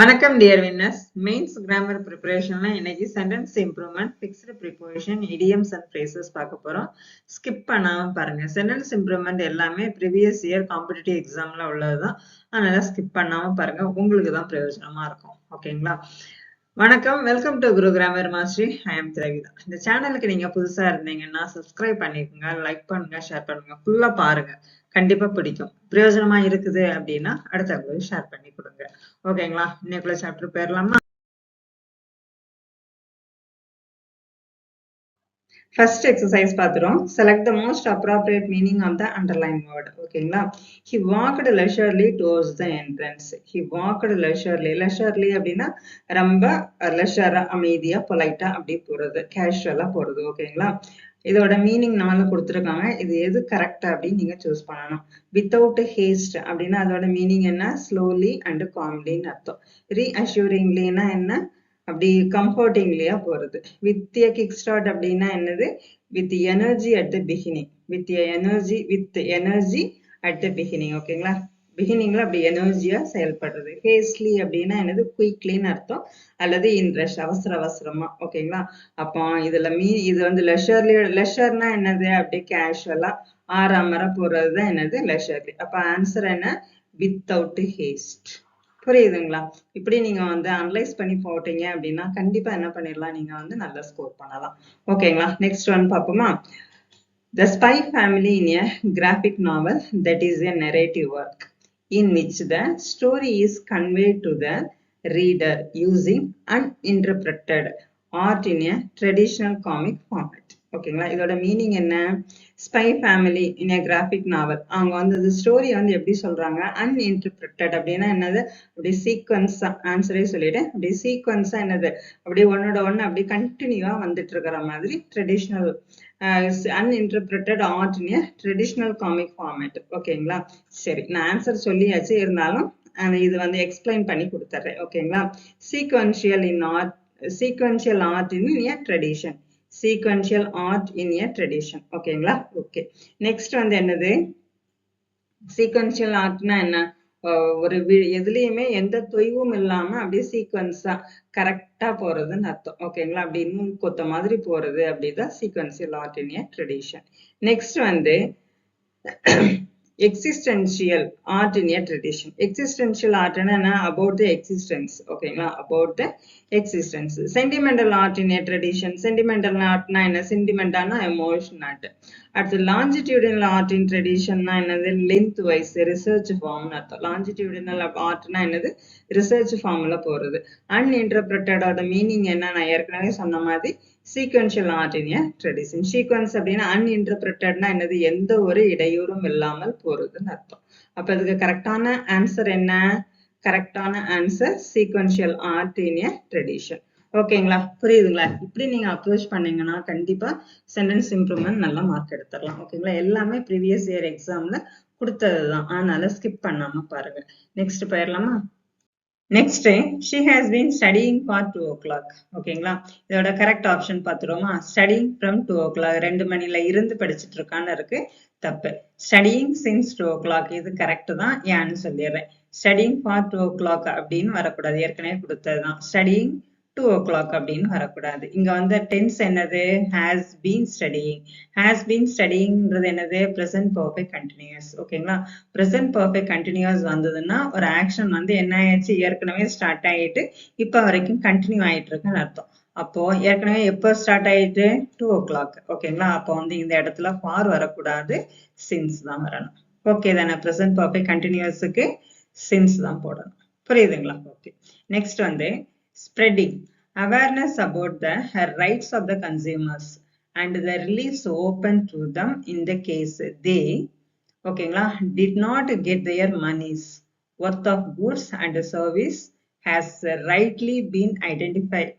வணக்கம் dear winners. Mains grammar ப்ரிப்பரேஷன்ல இன்னைக்கு sentence improvement, fixed preposition, idioms and phrases பார்க்க போறோம். ஸ்கிப் பண்ணாம பாருங்க. சென்டென்ஸ் இம்ப்ரூவ்மெண்ட் எல்லாமே ப்ரீவியஸ் இயர் காம்படிட்டிவ் எக்ஸாம்ல உள்ளதுதான். அதனால ஸ்கிப் பண்ணாம பாருங்க, உங்களுக்கு தான் பிரயோஜனமா இருக்கும். ஓகேங்களா? வணக்கம், welcome to Guru grammar mastery. I am Dravida. இந்த சேனலுக்கு நீங்க புதுசா இருந்தீங்கன்னா சப்ஸ்கிரைப் பண்ணிக்கோங்க, லைக் பண்ணுங்க, ஷேர் பண்ணுங்க, ஃபுல்லா பாருங்க. கண்டிப்பா பிடிக்கும். பிரயோஜனமா இருக்குது அப்படின்னா அடுத்தவங்களுக்கு ஷேர் பண்ணி கொடுங்க. ஓகேங்களா? இன்னைக்குள்ள சாப்டர் போயிடலாமா? ஃபர்ஸ்ட் எக்ஸசைஸ் பார்த்துறோம். Select the most appropriate meaning of the underline word. ஓகேங்களா? He walked leisurely towards the entrance. He walked leisurely. Leisurely அப்படின்னா ரொம்ப லெஷரா, அமைதியா, பொலைட்டா அப்படி போறது, கேஷுவலா போறது. ஓகேங்களா? இதோட மீனிங் 4 கொடுத்துருக்காங்க. இது எது கரெக்ட் அப்படின்னு நீங்க சூஸ் பண்ணணும். வித்தவுட் ஹேஸ்ட் அப்படின்னா அதோட மீனிங் என்ன? ஸ்லோலி அண்ட் காம்லின்னு அர்த்தம். ரீஅஷ்யூரிங்லின்னா என்ன? அப்படி கம்ஃபர்டிங்லியா போறது. வித் எ கிக் ஸ்டார்ட் அப்படின்னா என்னது? With energy at the beginning. With energy at the beginning. ஓகேங்களா? பிகினிங்ல அப்படி எனர்ஜியா செயல்படுறது. ஹேஸ்ட்லி அப்படின்னா என்னது? குயிக்லின்னு அர்த்தம், அல்லது இன் ரஷ், அவசர அவசரமா. ஓகேங்களா? அப்போ இதுல இது வந்து லெஷர்லி. லெஷர்னா என்னது? அப்படியே கேஷுவலா ஆறாமர போறதுதான் என்னது? லெஷர்லி. அப்ப ஆன்சர் என்ன? வித்தவுட் ஹேஸ்ட். புரியுதுங்களா? இப்படி நீங்க வந்து அனலைஸ் பண்ணி போட்டீங்க அப்படின்னா கண்டிப்பா என்ன பண்ணிடலாம், நீங்க வந்து நல்ல ஸ்கோர் பண்ணலாம். ஓகேங்களா? நெக்ஸ்ட் ஒன் பார்ப்போமா? The Spy Family in a graphic novel that is a narrative work in which the story is conveyed to the reader using uninterpreted art in a traditional comic format. ஓகேங்களா? இதோட meaning என்ன? Spy family இன் ஏ graphic நாவல். அவங்க வந்து இந்த story வந்து எப்படி சொல்றாங்க? அன்இன்டர்பிரட்டட் அப்படின்னா என்னது? அப்படி சீக்வன்ஸா, ஆன்சரே சொல்லிட்டேன். அப்படி சீக்வன்ஸா என்னது? அப்படி ஒன்னோட ஒன்னு அப்படி கண்டினியூவா வந்துட்டு இருக்கிற மாதிரி traditional uninterpreted art in a traditional comic format. ஓகேங்களா? சரி, நான் ஆன்சர் சொல்லியாச்சு, இருந்தாலும் இது வந்து எக்ஸ்பிளைன் பண்ணி கொடுத்துறேன். ஓகேங்களா? Sequential in art, sequential art in a tradition. Sequential art in a tradition. ஓகேங்களா? ஓகே. நெக்ஸ்ட் வந்து என்னது? சீக்வென்ஷியல் ஆர்ட்னா என்ன? ஒரு எதுலயுமே எந்த தொய்வும் இல்லாம அப்படியே சீக்வன்ஸா கரெக்டா போறதுன்னு அர்த்தம். ஓகேங்களா? அப்படி இன்னும் கொத்த மாதிரி போறது அப்படிதான் சீக்வென்ஷியல் ஆர்ட் இன் ஏ ட்ரெடிஷன். நெக்ஸ்ட் வந்து existential art in a tradition. Existential art என்ன? About the existence. ஓகேங்களா? About the existence. Sentimental art in a tradition. Sentimental artனா என்ன? Sentimentalனா emotion art. அடுத்து longitudinal art in traditionனா என்னது? Length wise research form அர்த்தம். longitudinal artனா என்னது? research formல போறது. uninterpreted ஓட meaning என்ன? நான் ஏற்கனவே சொன்ன மாதிரி sequential art in a tradition. Sequence அப்படின்னா uninterpretedனா என்னது? எந்த ஒரு இடையூறும் இல்லாமல் போறதுன்னு அர்த்தம். அப்ப இதுக்கு கரெக்டான ஆன்சர் என்ன? கரெக்டான answer sequential art in a tradition. ஓகேங்களா? புரியுதுங்களா? இப்படி நீங்க அப்ரோச் பண்ணீங்கன்னா கண்டிப்பா சென்டென்ஸ் இம்ப்ரூவ்மெண்ட் நல்ல மார்க் எடுத்துடலாம். ஓகேங்களா? எல்லாமே ப்ரீவியஸ் இயர் எக்ஸாம்ல கொடுத்ததுதான், அதனால ஸ்கிப் பண்ணாம பாருங்க. நெக்ஸ்ட் போயிடலாமா? Next, she has been studying for 2 o'clock. ஓகேங்களா? இதோட correct option பார்த்துருவோமா? studying from 2 o'clock. 2 மணில இருந்து படிச்சுட்டு இருக்கான்னு இருக்கு. தப்பு. studying since 2 o'clock. இது கரெக்ட் தான். ஏன்னு சொல்லிடுறேன். studying for 2 o'clock அப்படின்னு வரக்கூடாது. ஏற்கனவே கொடுத்ததுதான். studying 2 o'clock அப்படின்னு வரக்கூடாது. இங்க வந்து டென்ஸ் என்னது? has been studying. has been studyingன்றது என்னது? present perfect continuous. ஓகேங்களா? present perfect continuous வந்ததுன்னா ஒரு ஆக்ஷன் வந்து என்ன ஆயிடுச்சு? ஏற்கனவே ஸ்டார்ட் ஆயிட்டு இப்ப வரைக்கும் கண்டினியூ ஆயிட்டு இருக்குன்னு அர்த்தம். அப்போ ஏற்கனவே எப்போ ஸ்டார்ட் ஆயிட்டு? 2 o'clock. ஓகேங்களா? அப்போ வந்து இந்த இடத்துல ஃபார் வரக்கூடாது, சின்ஸ் தான் வரணும். ஓகே தானே? present perfect continuousக்கு சின்ஸ் தான் போடணும். புரியுதுங்களா? ஓகே. நெக்ஸ்ட் வந்து spreading awareness about the rights of the consumers and the reliefs open to them in the case they, ஓகேங்களா, did not get their monies worth of goods and service has rightly been identified.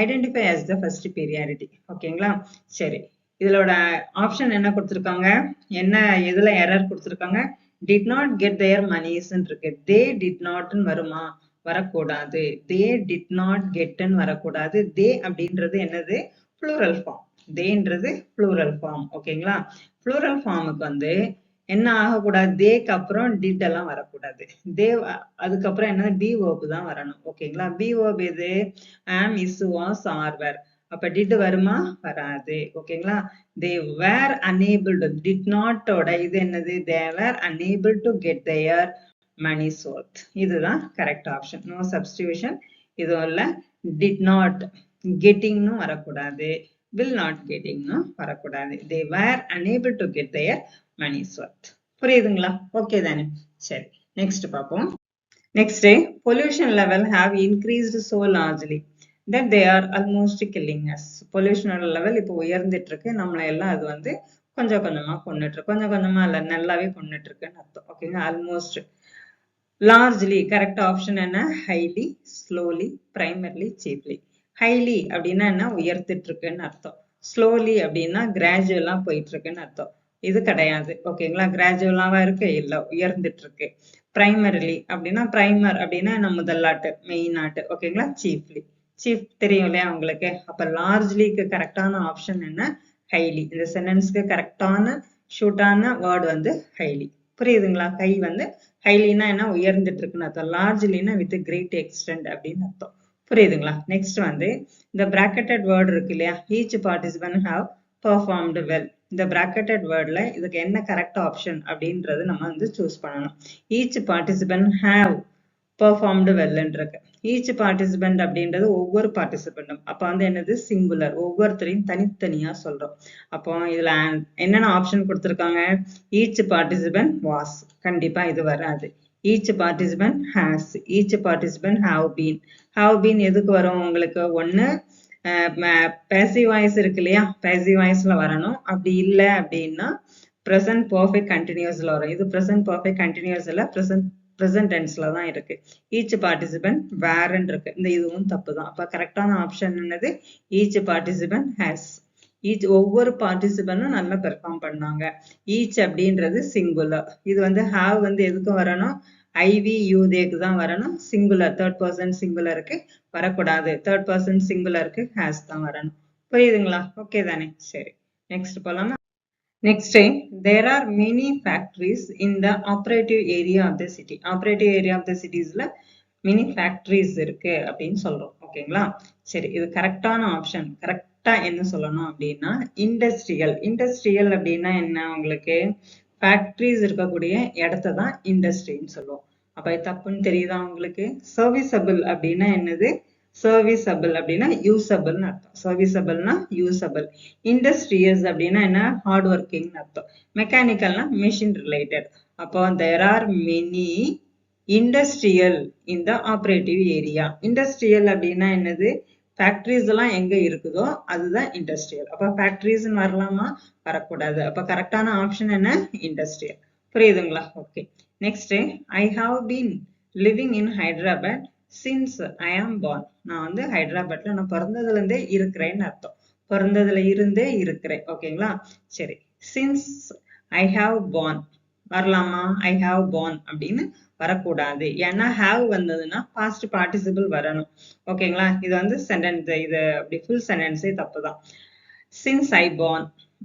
Identify as the first priority. ஓகேங்களா? சரி, இதோட option என்ன கொடுத்திருக்காங்க? என்ன எதுல error கொடுத்திருக்காங்க? did not get their monies இருக்கு. they did not வருமா? வரக்கூடாது. they did not get வரக்கூடாது. they அப்படின்றது என்னது? plural form. theyன்றது plural form. ஓகேங்களா? plural formக்கு வந்து என்ன ஆகக்கூடாது, தேக்கு அப்புறம் டிட் எல்லாம் வரக்கூடாது. தே அதுக்கப்புறம் என்ன, பி வேர்பு தான் வரணும். ஓகேங்களா? பி வேர்பு எது, ஆம், இஸ், வாஸ், ஆர், வேர். அப்ப டிட் வருமா, வராது. ஓகேங்களா? தே வேர் அனேபிள், டிட் நாட்டோட இது என்னது, they were unable to get their money's worth. இதுதான் கரெக்ட் ஆப்ஷன். No substitution. இதுவும் இல்ல, டிட் நாட் கெட்டிங்னு வரக்கூடாது, will not gettingனு வரக்கூடாது. they were unable to get their money's worth. புரியுதுங்களா? ஓகே தானே? சரி, நெக்ஸ்ட் பார்ப்போம். Next, pollution level have increased so largely that they are almost killing us. pollution level இப்போ உயர்ந்துட்டு இருக்கு, நம்மள எல்லாம் அது வந்து கொஞ்சம் கொஞ்சமா கொன்னுட்டு இருக்கு. கொஞ்சம் கொஞ்சமா இல்ல, நல்லாவே கொன்னுட்டு இருக்குன்னு அர்த்தம். ஓகேங்க? ஆல்மோஸ்ட். லார்ஜ்லி கரெக்ட் ஆப்ஷன் என்ன, highly, slowly, primarily, cheaply. Highly அப்படின்னா என்ன, உயர்த்திட்டு இருக்குன்னு அர்த்தம். ஸ்லோலி அப்படின்னா கிராஜுவலா போயிட்டு இருக்குன்னு அர்த்தம். இது கிடையாது. ஓகேங்களா? கிராஜுவலாவா இருக்கு, இல்ல உயர்ந்துட்டு இருக்கு. பிரைமரிலி அப்படின்னா, பிரைமர் அப்படின்னா நம்ம முதலாட்டு, மெயின் ஆட்டு. ஓகேங்களா? சீஃப்லி, சீஃப் தெரியும் இல்லையா உங்களுக்கு? அப்ப லார்ஜ்லிக்கு கரெக்டான ஆப்ஷன் என்ன, ஹைலி. இந்த சென்டென்ஸ்க்கு கரெக்டான ஷூட்டான வேர்டு வந்து ஹைலி. புரியுதுங்களா? ஹை வந்து ஹைலினா என்ன, உயர்ந்துட்டு இருக்குன்னு அர்த்தம். லார்ஜ்லினா வித் கிரேட் எக்ஸ்டென்ட் அப்படின்னு அர்த்தம். புரியுதுங்களா? நெக்ஸ்ட் வந்து இந்த பிராக்கெட்டட் வேர்டு இருக்கு இல்லையா, each participant have performed well. இந்த பிராக்கெட்டட் வேர்ட்ல இதுக்கு என்ன கரெக்ட் ஆப்ஷன் அப்படின்றது நம்ம வந்து சூஸ் பண்ணணும். ஈச் பார்ட்டிசிபென்ட் ஹாவ் பெர்ஃபார்ம்டு வெல்ன்னு இருக்கு. ஈச் பார்ட்டிசிபென்ட் அப்படின்றது ஒவ்வொரு பார்ட்டிசிபென்டும். அப்ப வந்து என்னது, சிங்குலர். ஒவ்வொருத்தரையும் தனித்தனியா சொல்றோம். அப்போ இதுல என்னென்ன ஆப்ஷன் கொடுத்திருக்காங்க, ஈச் பார்ட்டிசிபென்ட் வாஸ், கண்டிப்பா இது வராது. Each participant has, each participant have been. Have been எதுக்கு வரும் உங்களுக்கு, ஒன்னு பேசிவ் வாய்ஸ் இருக்கு இல்லையா, பேசிவ் வாய்ஸ்ல வரணும். அப்படி இல்லை அப்படின்னா present perfect continuousல வரும். இது present perfect continuous இல்ல, present tenseல தான் இருக்கு. each participant were ன்னு இருக்கு. இந்த இதுவும் தப்பு தான். அப்ப கரெக்டான ஆப்ஷன் என்னது, each participant has. each ஒவ்வொரு பார்ட்டிசிபென்டும் நல்லா பெர்ஃபார்ம் பண்ணாங்க. each அப்படின்றது சிங்குலர். இது வந்து have வந்து எதுக்கு வரணும், ஐவி யூ தேக்கு தான் வரணும். சிங்குலர், தேர்ட் பர்சன் சிங்குலருக்கு வரக்கூடாது. தேர்ட் பர்சன் சிங்குலருக்கு ஹேஸ் தான் வரணும். புரியுதுங்களா? ஓகே தானே? சரி, நெக்ஸ்ட் போலாமா? Next, there are many factories in the operative area of the city. Operative area of the cities-ல many factories இருக்கு அப்படின்னு சொல்றோம். ஓகேங்களா? சரி, இது கரெக்டான ஆப்ஷன். கரெக்டா என்ன சொல்லணும் அப்படின்னா, இண்டஸ்ட்ரியல். இண்டஸ்ட்ரியல் அப்படின்னா என்ன, உங்களுக்கு ஃபேக்டரிஸ் இருக்கக்கூடிய இடத்த தான் இண்டஸ்ட்ரின்னு சொல்லுவோம். அப்ப இது தப்புன்னு தெரியுதா உங்களுக்கு? சர்வீசபிள் அப்படின்னா என்னது, சர்வீசபிள் அப்படின்னா யூசபிள்னு அர்த்தம். சர்வீசபிள்னா யூசபிள். இண்டஸ்ட்ரியஸ் அப்படின்னா என்ன, ஹார்ட் ஒர்க்கிங்னு அர்த்தம். மெக்கானிக்கல்னா மிஷின் ரிலேட்டட். அப்போ there are many industrial in the operative area. Industrial அப்படின்னா என்னது, ஃபேக்டரிஸ் எல்லாம் எங்க இருக்குதோ அதுதான் இண்டஸ்ட்ரியல். அப்ப ஃபேக்டரிஸ்ன்னு வரலாமா, வரக்கூடாது. அப்ப கரெக்டான ஆப்ஷன் என்ன, இண்டஸ்ட்ரியல். புரியுதுங்களா? Okay. Next, I have been living in Hyderabad since I am born. நான் வந்து ஹைதராபாத்ல நான் பிறந்ததுல இருந்தே இருக்கிறேன்னு அர்த்தம். பிறந்ததுல இருந்தே இருக்கிறேன். ஓகேங்களா? சரி, since I have born வரலாமா, I have born அப்படின்னு வரக்கூடாது. ஏன்னா have வந்ததுன்னா past participle வரணும். ஓகேங்களா? இது வந்து சென்டென்ஸ், இது அப்படி ஃபுல் சென்டென்ஸே தப்பு தான். since I born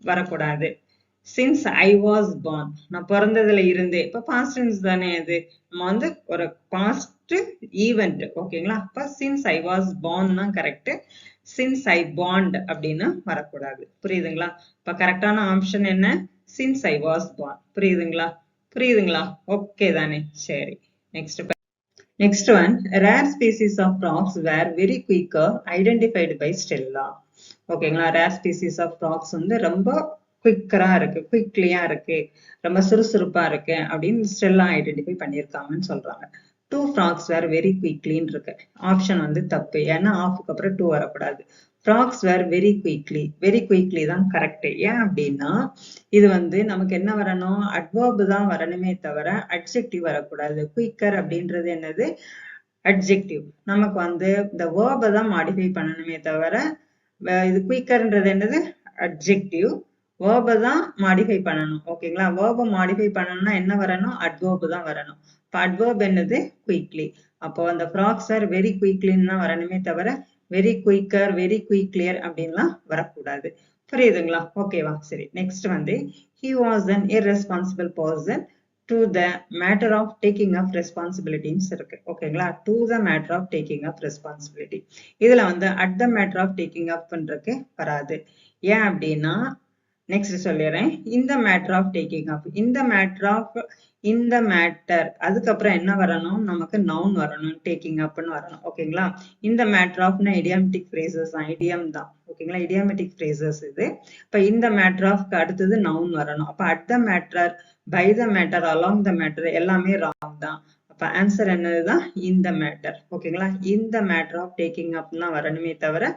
வரக்கூடாது. since I was born, நான் பிறந்ததுல இருந்தே, இப்ப past tense தானே இது, நம்ம வந்து ஒரு past ஈவென்ட். ஓகேங்களா? அப்ப since I was born தான் கரெக்ட். since I born அப்படின்னு வரக்கூடாது. புரியுதுங்களா? இப்ப கரெக்டான ஆப்ஷன் என்ன, since I was born. புரியுதுங்களா? புரியுதுங்களா? ஓகே தானே? சரி, next one, rare species of frogs were very quicker identified by Stella. ஓகேங்களா? rare species of frogs வந்து ரொம்ப குயிக்கரா இருக்கு, குயிக்லியா இருக்கு, ரொம்ப சுறுசுறுப்பா இருக்கு அப்படின்னு ஸ்டெல்லா ஐடென்டிஃபை பண்ணியிருக்காங்கன்னு சொல்றாங்க. 2 frogs were very quickly இருக்கு. ஆப்ஷன் வந்து தப்பு. ஏன்னா ஆஃப்க்கு அப்புறம் 2 வரக்கூடாது. frogs were very quickly, very quickly தான் கரெக்ட். ஏன் அப்படின்னா இது வந்து நமக்கு என்ன வரணும், அட்வர்ப் தான் வரணுமே தவிர அட்ஜெக்டிவ் வரக்கூடாது. குயிக்கர் அப்படின்றது என்னது, அட்ஜெக்டிவ். நமக்கு வந்து இந்த வேர்பை தான் மாடிஃபை பண்ணணுமே தவிர இது குயிக்கர்ன்றது என்னது, அட்ஜெக்டிவ். வேர்பை தான் மாடிஃபை பண்ணணும். ஓகேங்களா? வேர்பை மாடிஃபை பண்ணணும்னா என்ன வரணும், அட்வர்ப் தான் வரணும். இப்போ அட்வர்ப் என்னது, குயிக்லி. அப்போ அந்த frogs are very quickly தான் வரணுமே தவிர வெரி குயிக்கர், வெரி குயிக்லியர் அப்படின்லாம் வரக்கூடாது. புரியுதுங்களா? ஓகேவா? சரி. நெக்ஸ்ட் வந்து he was an irresponsible person to the matter of taking of responsibilities இருக்கு. ஓகேங்களா? to the matter of taking of responsibility. இதுல வந்து at the matter of taking up பண்றதுக்கு வராது. ஏன் அப்படின்னா நெக்ஸ்ட் சொல்லிடுறேன். இந்த மேட்டர் ஆஃப் டேக்கிங் அப், இந்த மேட்டர் ஆஃப் இந்த மேட்டர், அதுக்கப்புறம் என்ன வரணும், நமக்கு நவுன் வரணும், டேக்கிங் அப்னு வரணும். ஓகேங்களா? இந்த மேட்டர் ஆஃப்னா இடியாமெட்டிக் ஃப்ரேசஸ் தான், இடியம் தான். ஓகேங்களா? இடியாமெட்டிக் ஃப்ரேசஸ் இது. இப்ப இந்த மேட்டர் ஆஃப்க்கு அடுத்தது நவுன் வரணும். அப்ப at the matter, by the matter, along the matter எல்லாமே ராங் தான். அப்ப ஆன்சர் என்னதுதான், இந்த மேட்டர். ஓகேங்களா? இந்த மேட்டர் ஆஃப் டேக்கிங் அப்னா வரணுமே தவிர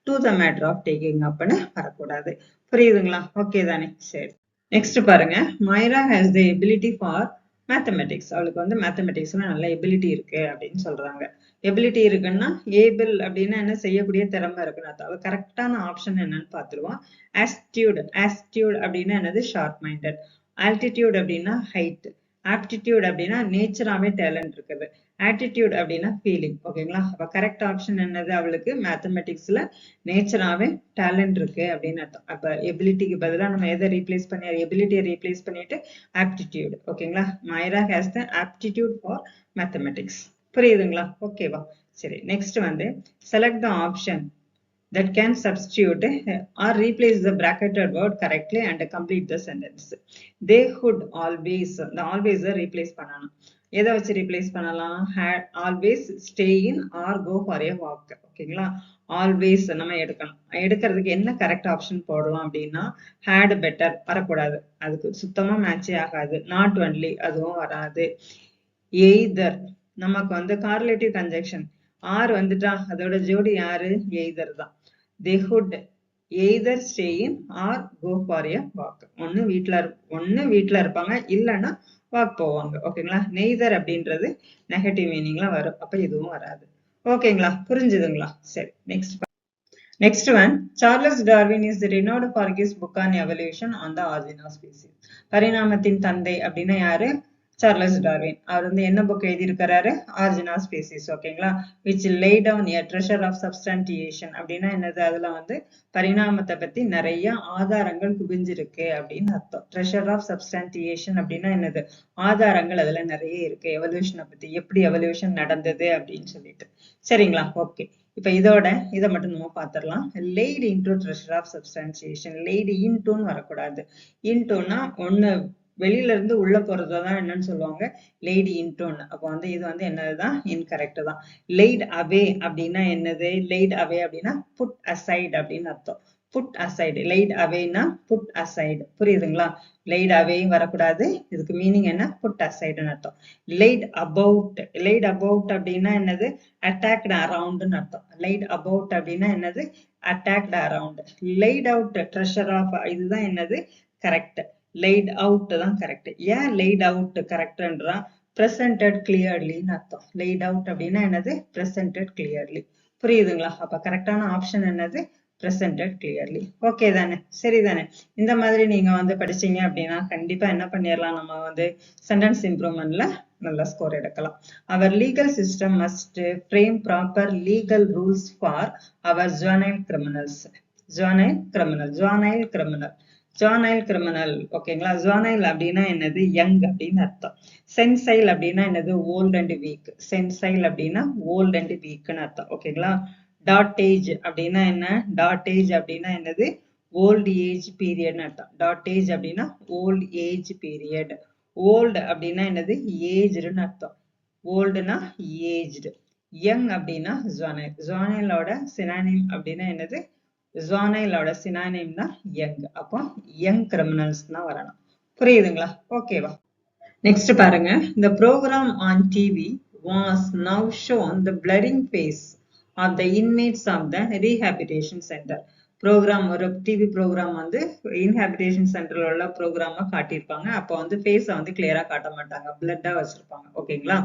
to the matter of taking upன்னு வரக்கூடாது. புரியுதுங்களா? ஓகே தானே? சரி. நெக்ஸ்ட் பாருங்க. மைரா has the ability for mathematics. அவளுக்கு வந்து மேத்தமெட்டிக்ஸ்ல நல்ல எபிலிட்டி இருக்கு அப்படின்னு சொல்றாங்க. எபிலிட்டி இருக்குன்னா ஏபிள் அப்படின்னா என்ன, செய்யக்கூடிய திறமை இருக்குன்னு அர்த்தம். அவ கரெக்டான ஆப்ஷன் என்னன்னு பார்த்துருவோம். ஆஸ்டியூட், ஆஸ்டியூட் அப்படின்னா என்னது, ஷார்ப் மைண்டட். ஆல்டிடியூட் அப்படின்னா ஹைட். ஆப்டிடியூட் அப்படின்னா நேச்சராகவே டேலண்ட் இருக்குது. ஆட்டிடியூட் அப்படின்னா ஃபீலிங். ஓகேங்களா? அப்ப கரெக்ட் ஆப்ஷன் என்னது, அவளுக்கு மேத்தமெட்டிக்ஸ்ல நேச்சராகவே டேலண்ட் இருக்கு அப்படின்னு அர்த்தம். அப்ப எபிலிட்டிக்கு பதிலாக நம்ம எதை ரீப்ளேஸ் பண்ணி, எபிலிட்டியை ரீப்ளேஸ் பண்ணிட்டு ஆப்டிடியூட். ஓகேங்களா? Myra has the aptitude for mathematics. புரியுதுங்களா? ஓகேவா? சரி. நெக்ஸ்ட் வந்து select the option that can substitute or replace the bracketed word correctly and complete the sentence. They would always, the always replace பண்ணணும். எதை வச்சு replace பண்ணலாம், had always stay in or go for a walk. ஓகேங்களா? always நம்ம எடுக்கணும். எடுக்கிறதுக்கு என்ன correct option போடலாம் அப்படின்னா had better வரக்கூடாது, அதுக்கு சுத்தமா மேட்சே ஆகாது. not only அதுவும் வராது. either நமக்கு வந்து கார்லேட்டிவ் கன்ஜெக்ஷன் ஆர் வந்துட்டா அதோட ஜோடி யாரு, எய்தர் தான். they would either stay in or go for a walk. ஒன்னு வீட்ல இருப்பாங்க, இல்லைன்னா வாக் போவாங்க. ஓகேங்களா? நெய்தர் அப்படின்றது நெகட்டிவ் மீனிங்ல வரும். அப்ப இதுவும் வராது. ஓகேங்களா? புரிஞ்சுதுங்களா? சரி. Next one, Charles Darwin is renowned for his book on evolution on the origin of species. பரிணாமத்தின் தந்தை அப்படின்னா யாரு, சார்லஸ் டார்வின். அவர் வந்து என்ன புக் எழுதியிருக்கிறாரு, ஆரிஜின் ஆஃப் ஸ்பீசிஸ். ஓகேங்களா? which lay down a treasure of substantiation அப்படின்னா என்னது, அதுல வந்து பரிணாமத்தை பத்தி நிறைய ஆதாரங்கள் குவிஞ்சிருக்கு அப்படின்னு அர்த்தம். ட்ரெஷர் ஆஃப் சப்ஸ்டான்டியேஷன் அப்படின்னா என்னது, ஆதாரங்கள் அதுல நிறைய இருக்கு எவல்யூஷனை பத்தி, எப்படி எவல்யூஷன் நடந்தது அப்படின்னு சொல்லிட்டு. சரிங்களா? ஓகே. இப்ப இதை மட்டும் நம்ம பார்த்துடலாம். laid into treasure of substantiation. laid intoன்னு வரக்கூடாது. intoன்னா ஒண்ணு வெளியில இருந்து உள்ள போறதுதான் என்னன்னு சொல்லுவாங்க, laid intoன்னு. அப்போ வந்து இது வந்து என்னதுதான், இன்கரெக்ட் தான். laid away அப்படின்னா என்னது, laid away அப்படின்னா put aside அப்படின்னு அர்த்தம். put aside, laid awayனா put aside. புரியுதுங்களா? laid away வரக்கூடாது, இதுக்கு மீனிங் என்ன, put aside அர்த்தம். laid about, laid about அப்படின்னா என்னது, attacked aroundன்னு அர்த்தம். laid about அப்படின்னா என்னது, attacked around. laid out treasure of, இதுதான் என்னது, கரெக்ட். laid out தான் கரெக்ட். ஏன் laid out கரெக்ட்ன்றா, presented clearly அர்த்தம். laid out அப்படின்னா என்னது, presented clearly. புரியுதுங்களா? அப்ப கரெக்டான ஆப்ஷன் என்னது, presented clearly. ஓகே தானே? சரி தானே? இந்த மாதிரி நீங்க வந்து படிச்சீங்க அப்படின்னா கண்டிப்பா என்ன பண்ணிடலாம், நம்ம வந்து சென்டென்ஸ் இம்ப்ரூவ்மெண்ட்ல நல்ல ஸ்கோர் எடுக்கலாம். our legal system must frame proper legal rules for our juvenile criminals. juvenile criminal. juvenile criminal. ஓகேங்களா? juvenile அப்படின்னா என்னது, யங் அப்படின்னு அர்த்தம். sensile அப்படின்னா என்னது, old and weak. sensile அப்படின்னா old and weakன்னு அர்த்தம். ஓகேங்களா? dotage அப்படின்னா என்ன, dotage அப்படின்னா என்னது, old age period அர்த்தம். dotage அப்படின்னா old age period. old அப்படின்னா என்னது, agedன்னு அர்த்தம். oldனா aged. young அப்படின்னா juvenile. juvenile-ஓட synonym அப்படின்னா என்னது, juvenile-ஓட synonym தான் young. அப்போ young criminals தான் வரணும். புரியுதுங்களா? ஓகேவா? நெக்ஸ்ட் பாருங்க. the program on TV was now shown the blurring face of the inmates of the rehabilitation center. Programme, ஒரு டிவி ப்ரோக்ராம் வந்து இன்ஹாபிடேஷன் சென்டர்ல உள்ள ப்ரோக்ராம காட்டியிருப்பாங்க. அப்போ வந்து ஃபேஸை வந்து கிளியரா காட்ட மாட்டாங்க, பிளட்டா வச்சிருப்பாங்க. ஓகேங்களா?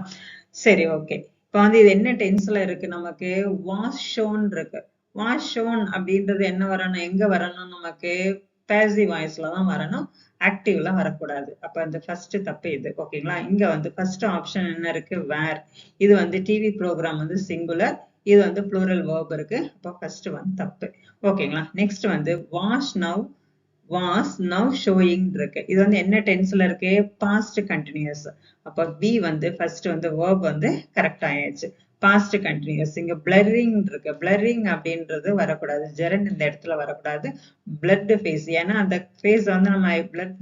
சரி, ஓகே. இப்போ வந்து இது என்ன டென்ஸ்ல இருக்கு, நமக்கு வாஸ் ஷோன் இருக்கு. வாஸ் ஷோன் அப்படின்றது என்ன வரணும், எங்க வரணும், நமக்கு பேசிவ் வாய்ஸ்ல தான் வரணும், ஆக்டிவ்ல வரக்கூடாது. அப்ப அந்த ஃபர்ஸ்ட் தப்பு இது. ஓகேங்களா? இங்க வந்து ஃபர்ஸ்ட் ஆப்ஷன் என்ன இருக்கு, வேர். இது வந்து டிவி ப்ரோக்ராம் வந்து சிங்குலர், இது வந்து plural verb இருக்கு. அப்ப first one தப்பு. ஓகேங்களா? next வந்து was now showing இருக்கு. இது வந்து என்ன டென்ஸ்ல இருக்கு? past continuous. அப்ப B வந்து first வந்து verb வந்து கரெக்ட் ஆயாச்சு. past continuous. இங்க blurring இருக்கு. blurring அப்படின்றது வரக்கூடாது. gerund இந்த இடத்துல வரக்கூடாது. blood face. ஏன்னா அந்த face வந்து நம்ம blood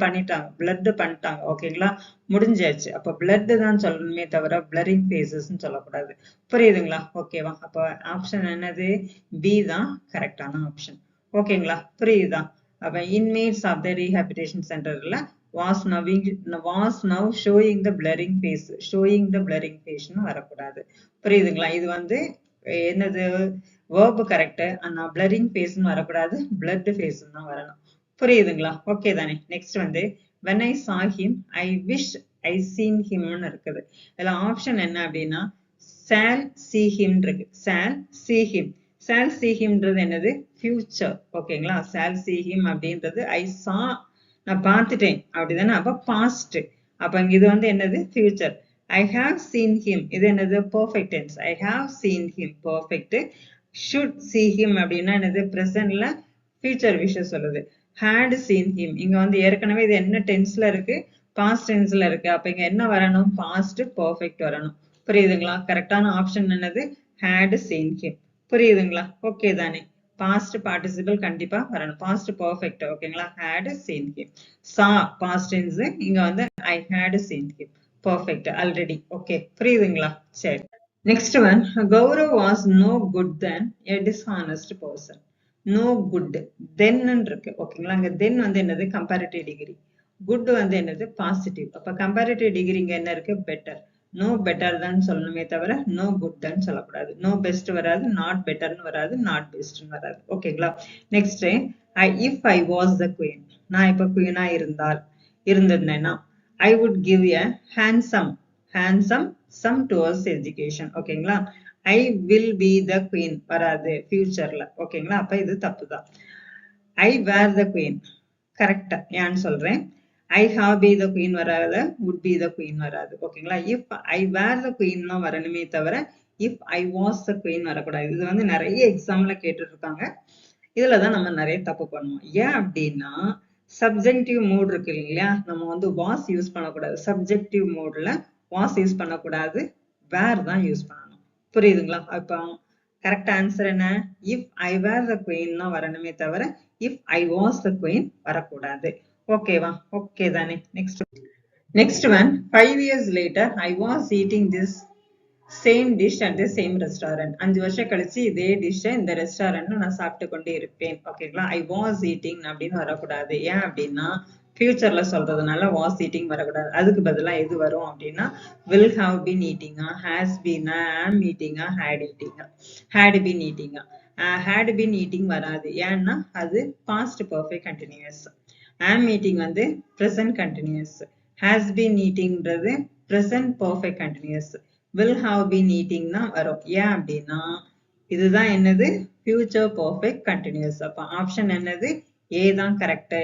பண்ணிட்டாங்க. ஓகேங்களா? முடிஞ்சாச்சு. அப்ப blood தான் சொல்லணுமே தவிர blurring faces சொல்லக்கூடாது. புரியுதுங்களா? ஓகேவா? அப்ப ஆப்ஷன் என்னது? B தான் கரெக்டான ஆப்ஷன். ஓகேங்களா? புரியுதா? அப்ப inmates of the rehabilitation centerல was now showing the blurring face வரக்கூடாது. புரியுதுங்களா? இது வந்து என்னது verb correct. ஆனா blurring face வரக்கூடாது. blood face தான் வரணும். புரியுதுங்களா? ஓகே தானே? நெக்ஸ்ட் வந்து when I saw him I wish I seen him இருக்குது. இதுல ஆப்ஷன் என்ன அப்படின்னா shall see him இருக்கு. shall see himன்றது என்னது? future. ஓகேங்களா? shall see him அப்படின்றது I saw நான் பார்த்துட்டேன் அப்படிதானே? அப்ப past. அப்ப இது வந்து என்னது? future. I have seen him. இது என்னது? perfect tense. I have seen him. perfect. should see him அப்படின்னா என்னது? presentல future விஷயம் சொல்லுது. had seen him. இங்க வந்து ஏற்கனவே இது என்ன டென்ஸ்ல இருக்கு? past tenseல இருக்கு. அப்ப இங்க என்ன வரணும்? past perfect வரணும். புரியுதுங்களா? கரெக்டான ஆப்ஷன் என்னது? had seen him. புரியுதுங்களா? ஓகே தானே? past participle கண்டிப்பா வரணும். past perfect. ஓகேங்களா? had seen him. saw past tense. இங்க வந்து I had seen him. perfect already. Okay புரியுதுங்களா? சரி. Next one, Gaurav was no good than a dishonest person. No good. Then இருக்கு. ஓகேங்களா? அங்க then வந்து என்னது? comparative degree. good வந்து என்னது? positive. அப்ப comparative degree இங்க என்ன இருக்கு? better. No better தான் சொல்லணுமே தவிர no good தான் சொல்லக்கூடாது. No best வராது, not better வராது, not best வராது. ஓகேங்களா? Next, if I was the queen. நான் இப்ப queen இருந்திருந்தேன்னா I would give a handsome sum towards education. ஓகேங்களா? I will be the queen வராது futureல. ஓகேங்களா? அப்ப இது தப்புதான். I were the queen. கரெக்டா? ஏன்னு சொல்றேன். I have be the queen வராது, would be the queen வராது. ஓகேங்களா? if I were the queen தான் வரணுமே தவிர if I was the queen வரக்கூடாது. இது வந்து நிறைய எக்ஸாம்ல கேட்டுருக்காங்க. இதுலதான் நம்ம நிறைய தப்பு பண்ணுவோம். ஏன் அப்படின்னா சப்ஜெக்டிவ் மூட் இருக்கு இல்லையா? நம்ம வந்து was யூஸ் பண்ணக்கூடாது. சப்ஜெக்டிவ் மூட்ல was யூஸ் பண்ணக்கூடாது. were தான் யூஸ் பண்ணணும். புரியுதுங்களா? அப்ப கரெக்ட் ஆன்சர் என்ன? if I were the queen தான் வரணுமே தவிர if I was the queen வரக்கூடாது. ஓகேவா? ஓகே தானே? next one 5 years later I was eating this same dish at the same restaurant. 5 வருஷம் கழிச்சு இதே டிஷ் இந்த ரெஸ்டாரண்ட்ல நான் சாப்பிட்டு கொண்டே இருப்பேன். ஓகேங்களா? I was eating அப்படின்னு வரக்கூடாது. ஏன் அப்படின்னா ஃபியூச்சர்ல சொல்றதுனால was eating வரக்கூடாது. அதுக்கு பதிலா எது வரும் அப்படின்னா will have been eating, has been, am eating, had been eating. had been eating வராது. ஏன்னா அது past perfect continuous. am eating வந்து present continuous. has been eatingன்றது present perfect continuous. will have been eating தான் வரும். ஏன் அப்படின்னா இதுதான் என்னது? future perfect continuous. அப்ப ஆப்ஷன் என்னது? A தான் கரெக்ட்.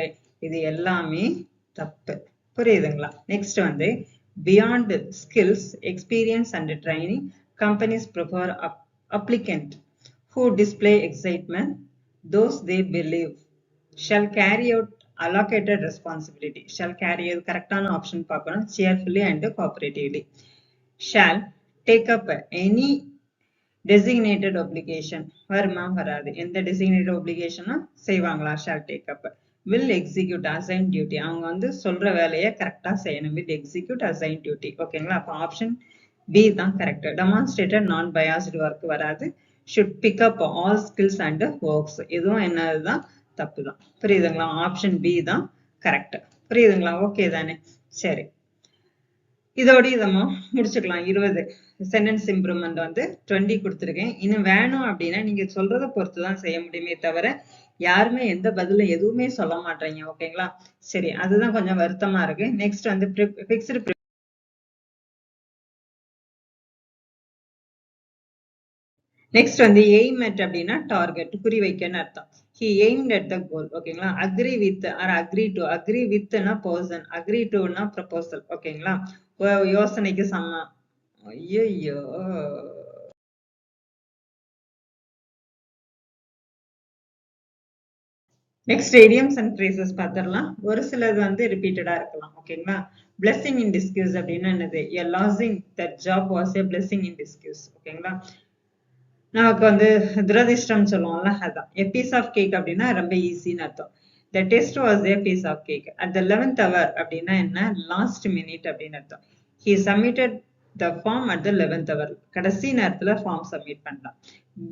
இது எல்லாமே தப்பு. புரியுதுங்களா? நெக்ஸ்ட் வந்து beyond skills, experience and training, companies prefer applicant who display excitement, those they believe shall carry out allocated responsibility. Shall carry out கரெக்டான ஆப்ஷன் பார்க்கணும். cheerfully and cooperatively. shall take up any designated obligation. வருமா? வராது. எந்த designated obligation செய்வாங்களா? shall take up. will execute assigned duty. அவங்க வந்து சொல்ற வேலையை கரெக்டா செய்யணும். will execute assigned duty. ஓகேங்களா? அப்ப ஆப்ஷன் B தான் கரெக்ட். demonstrated non-biased work வராது. should pick up all skills and works. இதுவும் என்னதுதான்? தப்பு தான். புரியுதுங்களா? ஆப்ஷன் B தான் கரெக்ட். புரியுதுங்களா? ஓகே தானே? சரி, இதோட நம்ம முடிச்சுக்கலாம். 20 சென்டென்ஸ் இம்ப்ரூவ்மெண்ட் வந்து 20 கொடுத்துருக்கேன். இன்னும் வேணும் அப்படின்னா நீங்க சொல்றதை பொறுத்துதான் செய்ய முடியுமே தவிர யாருமே எந்த பதிலும் எதுவுமே சொல்ல மாட்டீங்க. ஓகேங்களா? சரி, அதுதான் கொஞ்சம் வருத்தமா இருக்கு. நெக்ஸ்ட் வந்து ஃபிக்ஸ்டு நெக்ஸ்ட் வந்து எய்ம் அட் அப்படின்னா டார்கெட், குறி வைக்கன்னு அர்த்தம். he aimed at the goal. ஓகேங்களா? agree with or agree to. agree withனா person, agree toனா proposal. ஓகேங்களா? யோசனைக்கு சமம். ஐயோ நெக்ஸ்ட் idioms and phrases பார்த்துடலாம். ஒரு சிலது வந்து ரிப்பீட்டடா இருக்கலாம். ஓகேங்களா? blessing in disguise அப்படின்னா என்னது? a losing that job was a blessing in disguise. ஓகேங்களா? நமக்கு வந்து துரதிர்ஷ்டம் சொல்லுவோம்ல, அதான். a piece of cake அப்படின்னா ரொம்ப ஈஸின்னு அர்த்தம். the test was a piece of cake. at the 11th hour அப்படின்னா என்ன? last minute அப்படின்னு அர்த்தம். he submitted the form at the 11th hour. கடைசி நேரத்துல ஃபார்ம் சப்மிட் பண்ணலாம்.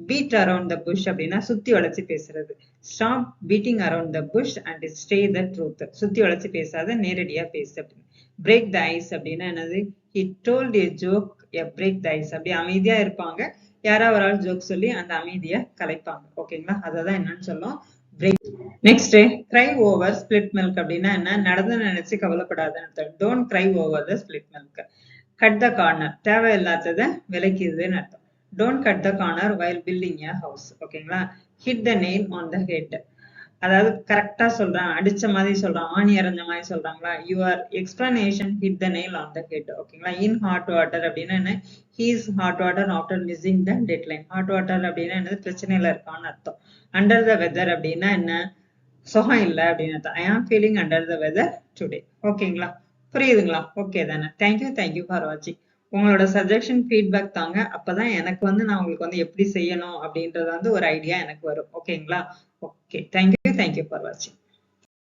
beat around the bush அப்படின்னா சுத்தி வளைச்சு பேசுறது. stop beating around the bush and stay the truth. சுத்தி வளைச்சு பேசாத, நேரடியா பேசு அப்படின்னு. break the ice அப்படின்னா என்னது? he told a joke, a break the ice. அப்படி அமைதியா இருப்பாங்க, யாராவது ஒரு ஆள் ஜோக் சொல்லி அந்த அமைதியை கலைப்பாங்க. ஓகேங்களா? அததான் என்னன்னு சொல்லும். Next cry over split milk அப்படின்னா என்ன? நடந்து நினைச்சு கவலைப்படாதுன்னு அர்த்தம். don't cry over the split milk. cut the corner தேவையில்லாதத விலக்கிடுதுன்னு அர்த்தம். don't cut the corner while building a house. ஓகேங்களா? hit the nail on the head. அதாவது கரெக்டா சொல்றான், அடிச்ச மாதிரி சொல்றான், ஆணி அரைஞ்ச மாதிரி சொல்றாங்களா? your explanation hit the nail on the head. ஓகேங்களா? in hot water அப்படின்னா என்ன? he is hot water after missing the deadline. hot water அப்படின்னா என்னது? பிரச்சனையில இருக்கான்னு அர்த்தம். under the weather அப்படின்னா என்ன? சுகம் இல்ல அப்படின்னு அர்த்தம். I am feeling under the weather today. ஓகேங்களா? புரியுதுங்களா? ஓகே தானே? தேங்க்யூ ஃபார் வாட்சிங். உங்களோட சஜஷன் ஃபீட்பேக் தாங்க, அப்பதான் எனக்கு வந்து நான் உங்களுக்கு வந்து எப்படி செய்யணும் அப்படின்றது வந்து ஒரு ஐடியா எனக்கு வரும். ஓகேங்களா? ஓகே, தேங்க்யூ ஃபார் வாட்சிங்.